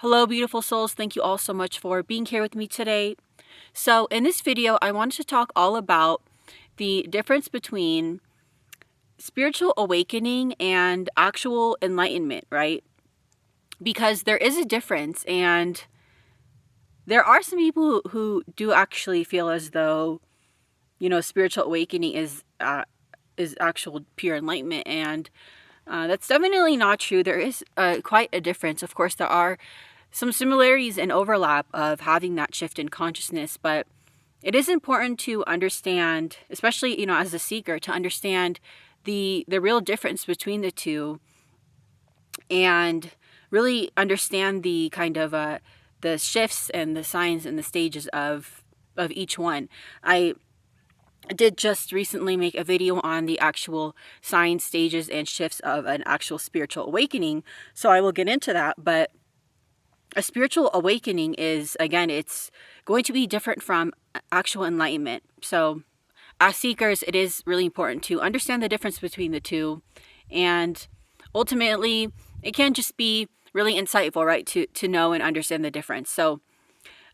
Hello, beautiful souls. Thank you all so much for being here with me today. So in this video, I wanted to talk all about the difference between spiritual awakening and actual enlightenment, right? Because there is a difference, and there are some people who do actually feel as though, spiritual awakening is actual pure enlightenment, and that's definitely not true. There is quite a difference. Of course, there are some similarities and overlap of having that shift in consciousness, but it is important to understand, especially, as a seeker, to understand the real difference between the two, and really understand the kind of the shifts and the signs and the stages of each one. I did just recently make a video on the actual signs, stages, and shifts of an actual spiritual awakening, so I will get into that. But a spiritual awakening is, again, it's going to be different from actual enlightenment. So as seekers, it is really important to understand the difference between the two. And ultimately, it can just be really insightful, right, to know and understand the difference. So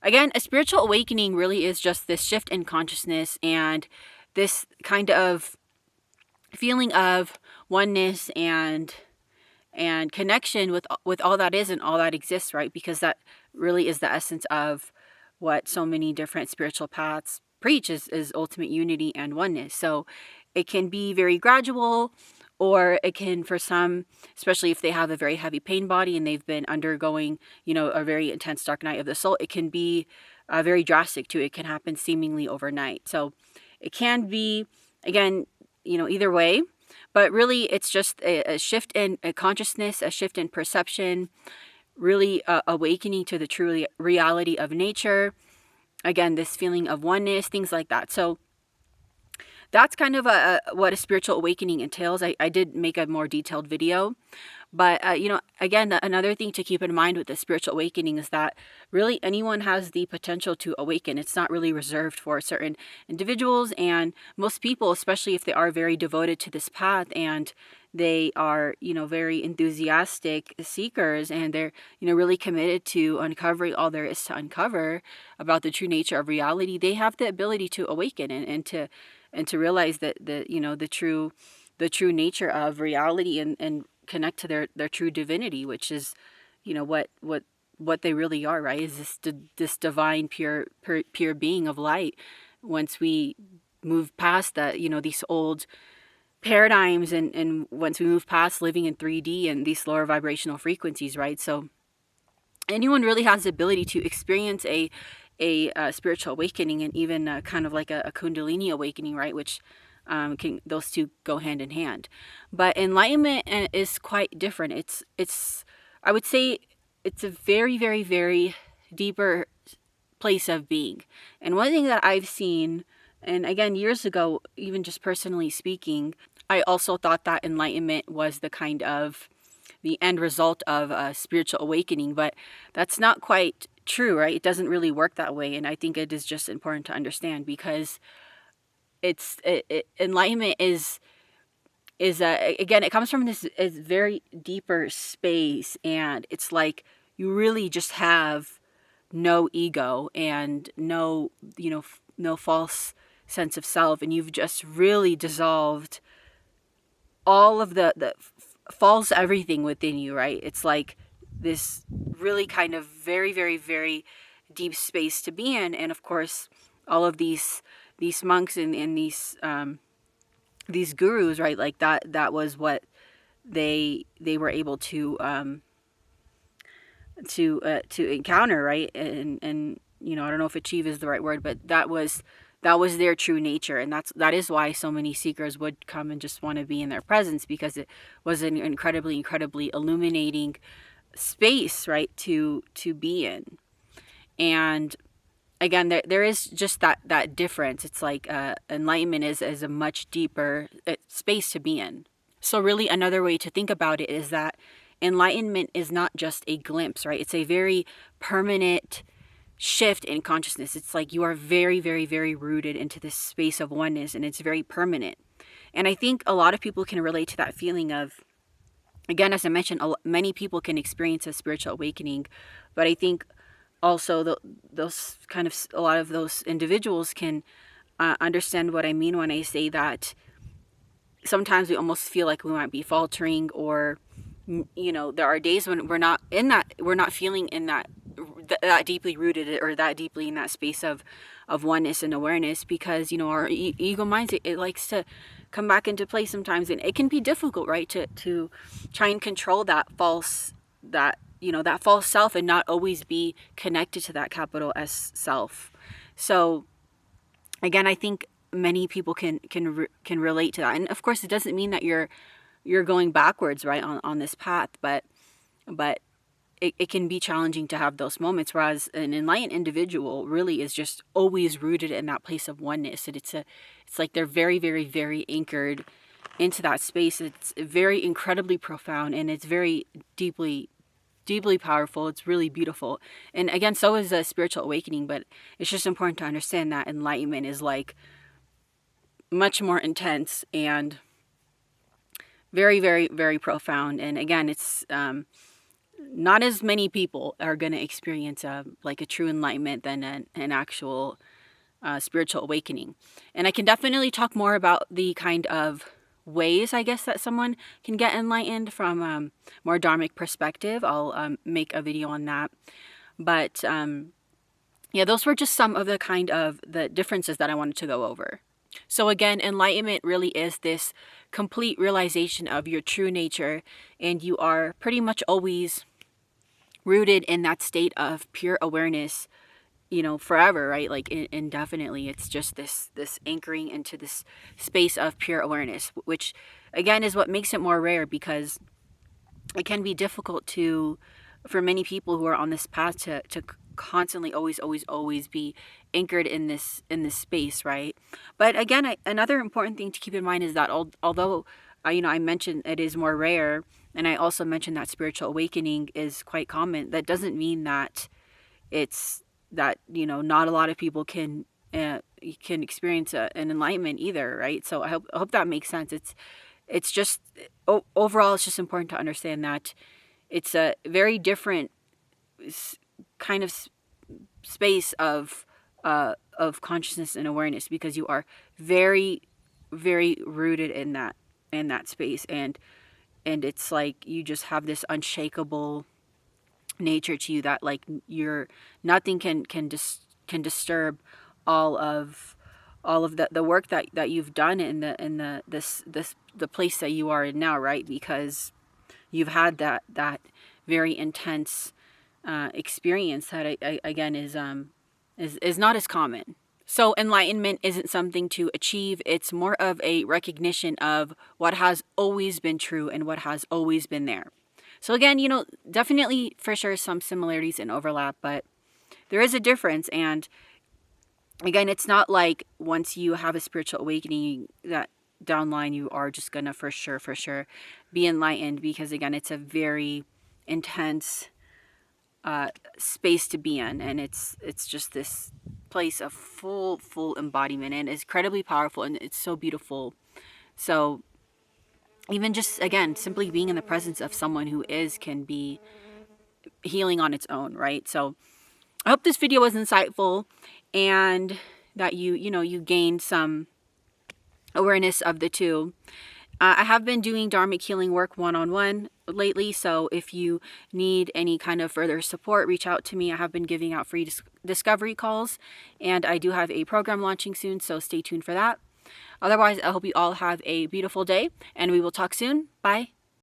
again, a spiritual awakening really is just this shift in consciousness and this kind of feeling of oneness and connection with all that is and all that exists, right? Because that really is the essence of what so many different spiritual paths preach is ultimate unity and oneness. So it can be very gradual, or it can, for some, especially if they have a very heavy pain body and they've been undergoing, a very intense dark night of the soul, it can be very drastic too. It can happen seemingly overnight. So it can be, again, either way. But really, it's just a shift in consciousness, a shift in perception, really awakening to the true reality of nature. Again, this feeling of oneness, things like that. So that's kind of what a spiritual awakening entails. I did make a more detailed video. But, again, another thing to keep in mind with the spiritual awakening is that really anyone has the potential to awaken. It's not really reserved for certain individuals, and most people, especially if they are very devoted to this path and they are, very enthusiastic seekers, and they're, really committed to uncovering all there is to uncover about the true nature of reality, they have the ability to awaken and to realize that the true nature of reality and connect to their true divinity, which is, what they really are, right? Is this divine pure being of light. Once we move past that, these old paradigms, and once we move past living in 3D and these lower vibrational frequencies, right? So anyone really has the ability to experience a spiritual awakening, and even kind of like a kundalini awakening, right? Which those two go hand in hand. But enlightenment is quite different. It's I would say it's a very, very, very deeper place of being. And one thing that I've seen, and again, years ago, even just personally speaking, I also thought that enlightenment was the kind of the end result of a spiritual awakening, but that's not quite true, right? It doesn't really work that way. And I think it is just important to understand, because enlightenment is again, it comes from this very deeper space, and it's like you really just have no ego and no false sense of self, and you've just really dissolved all of the false everything within you, right? It's like this really kind of very, very, very deep space to be in. And of course, all of these monks and these gurus, right? Like that was what they were able to encounter, right? And I don't know if achieve is the right word, but that was their true nature. And that is why so many seekers would come and just want to be in their presence, because it was an incredibly, incredibly illuminating space, right, to be in. And again, there is just that difference. It's like enlightenment is a much deeper space to be in. So really, another way to think about it is that enlightenment is not just a glimpse, right? It's a very permanent shift in consciousness. It's like you are very, very, very rooted into this space of oneness, and it's very permanent. And I think a lot of people can relate to that feeling of again, as I mentioned, many people can experience a spiritual awakening, but I think also those kind of, a lot of those individuals can understand what I mean when I say that sometimes we almost feel like we might be faltering, or there are days when we're not feeling in that deeply rooted, or that deeply in that space of oneness and awareness, because our ego minds, it likes to come back into play sometimes, and it can be difficult, right, to try and control that false self, and not always be connected to that capital S self. So again, I think many people can relate to that, and of course it doesn't mean that you're going backwards, right, on this path, but it can be challenging to have those moments, whereas an enlightened individual really is just always rooted in that place of oneness, and it's like they're very, very, very anchored into that space. It's very incredibly profound, and it's very deeply powerful. It's really beautiful. And again, so is a spiritual awakening, but it's just important to understand that enlightenment is like much more intense and very, very, very profound. And again, it's not as many people are going to experience like a true enlightenment than an actual spiritual awakening. And I can definitely talk more about the kind of ways, I guess, that someone can get enlightened from more dharmic perspective. I'll make a video on that. But yeah, those were just some of the kind of the differences that I wanted to go over. So again, enlightenment really is this complete realization of your true nature, and you are pretty much always rooted in that state of pure awareness, forever, right? Like indefinitely. It's just this anchoring into this space of pure awareness, which again is what makes it more rare, because it can be difficult for many people who are on this path to constantly always be anchored in this space, right? But again, another important thing to keep in mind is that although I mentioned it is more rare, and I also mentioned that spiritual awakening is quite common, that doesn't mean that it's that not a lot of people can experience an enlightenment either, right? So I hope that makes sense. It's just overall, it's just important to understand that it's a very different kind of space of consciousness and awareness, because you are very, very rooted in that space, and it's like you just have this unshakable nature to you that like nothing can disturb all of the work that you've done in the place that you are in now, right? Because you've had that very intense experience that again is not as common. So enlightenment isn't something to achieve. It's more of a recognition of what has always been true and what has always been there. So again, definitely for sure some similarities and overlap, but there is a difference. And again, it's not like once you have a spiritual awakening that down line you are just gonna for sure be enlightened, because again, it's a very intense space to be in, and it's just this place of full embodiment, and it's incredibly powerful, and it's so beautiful. So even just again simply being in the presence of someone who can be healing on its own, right? So I hope this video was insightful, and that you gained some awareness of the two. I have been doing dharmic healing work one-on-one lately, so if you need any kind of further support, reach out to me. I have been giving out free discovery calls, and I do have a program launching soon, so stay tuned for that. Otherwise, I hope you all have a beautiful day, and we will talk soon. Bye.